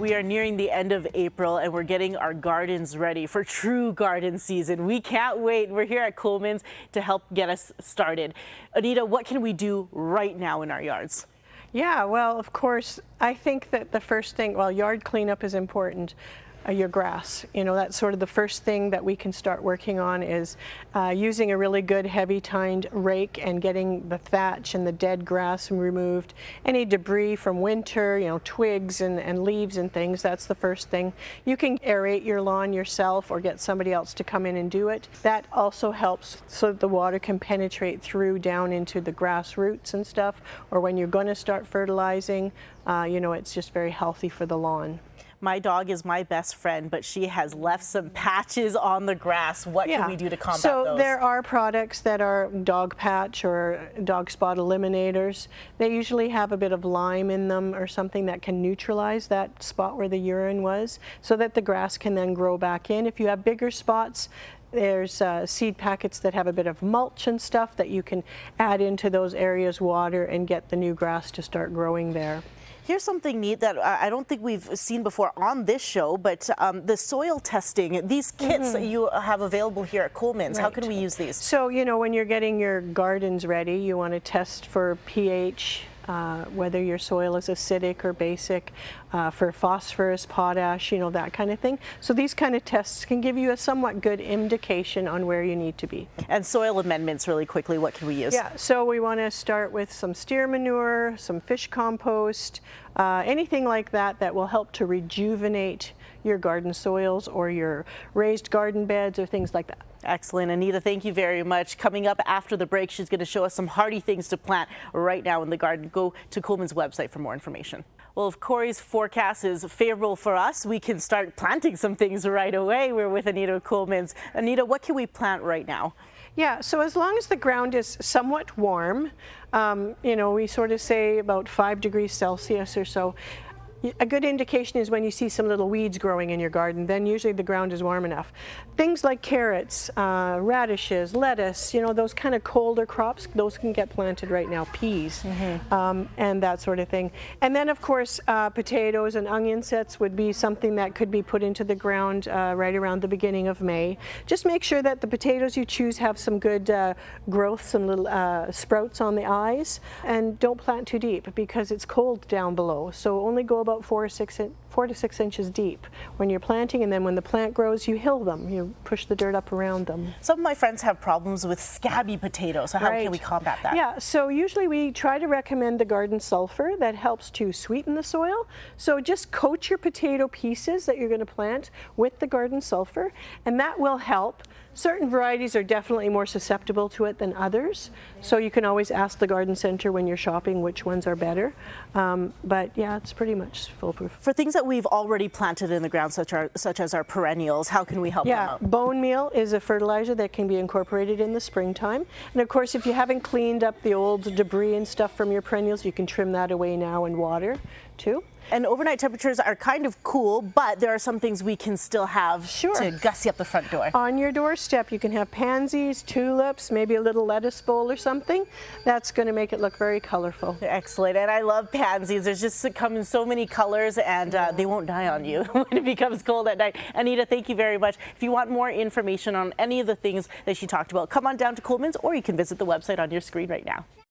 We are nearing the end of April and we're getting our gardens ready for true garden season. We can't wait. We're here at Kuhlmann's to help get us started. Anita, what can we do right now in our yards? Yeah, well, of course, I think that the first thing, well, yard cleanup is important. Your grass, that's sort of the first thing that we can start working on is using a really good heavy-tined rake and getting the thatch and the dead grass removed. Any debris from winter, twigs and leaves and things, that's the first thing. You can aerate your lawn yourself or get somebody else to come in and do it. That also helps so that the water can penetrate through down into the grass roots and stuff, or when you're going to start fertilizing, it's just very healthy for the lawn. My dog is my best friend, but she has left some patches on the grass. What can we do to combat those? So there are products that are dog patch or dog spot eliminators. They usually have a bit of lime in them or something that can neutralize that spot where the urine was so that the grass can then grow back in. If you have bigger spots, there's seed packets that have a bit of mulch and stuff that you can add into those areas, water, and get the new grass to start growing there. Here's something neat that I don't think we've seen before on this show, but the soil testing, these kits that you have available here at Kuhlmann's, how can we use these? So, when you're getting your gardens ready, you want to test for pH, whether your soil is acidic or basic, for phosphorus, potash, that kind of thing. So these kind of tests can give you a somewhat good indication on where you need to be. And soil amendments really quickly, what can we use? Yeah, so we want to start with some steer manure, some fish compost, anything like that that will help to rejuvenate your garden soils or your raised garden beds or things like that. Excellent. Anita, thank you very much. Coming up after the break, she's going to show us some hardy things to plant right now in the garden. Go to Kuhlmann's website for more information. Well, if Corey's forecast is favorable for us, we can start planting some things right away. We're with Anita at Kuhlmann's. Anita, what can we plant right now? Yeah, so as long as the ground is somewhat warm, we sort of say about 5 degrees Celsius or so. A good indication is when you see some little weeds growing in your garden, then usually the ground is warm enough. Things like carrots, radishes, lettuce, those kind of colder crops, those can get planted right now, peas, and that sort of thing. And then of course potatoes and onion sets would be something that could be put into the ground right around the beginning of May. Just make sure that the potatoes you choose have some good growth, some little sprouts on the eyes, and don't plant too deep because it's cold down below. So only go about 4 to 6 inches deep when you're planting, and then when the plant grows, you hill them. You push the dirt up around them. Some of my friends have problems with scabby potatoes, so how can we combat that? Yeah, so usually we try to recommend the garden sulfur that helps to sweeten the soil. So just coat your potato pieces that you're going to plant with the garden sulfur, and that will help. Certain varieties are definitely more susceptible to it than others, so you can always ask the garden center when you're shopping which ones are better. But yeah, it's pretty much foolproof. For things that we've already planted in the ground, such as our perennials, how can we help them out? Yeah, bone meal is a fertilizer that can be incorporated in the springtime. And of course, if you haven't cleaned up the old debris and stuff from your perennials, you can trim that away now in water too. And overnight temperatures are kind of cool, but there are some things we can still have to gussy up the front door. On your doorstep, you can have pansies, tulips, maybe a little lettuce bowl or something. That's going to make it look very colorful. Excellent. And I love pansies. There's just come in so many colors, and they won't die on you when it becomes cold at night. Anita, thank you very much. If you want more information on any of the things that she talked about, come on down to Kuhlmann's, or you can visit the website on your screen right now.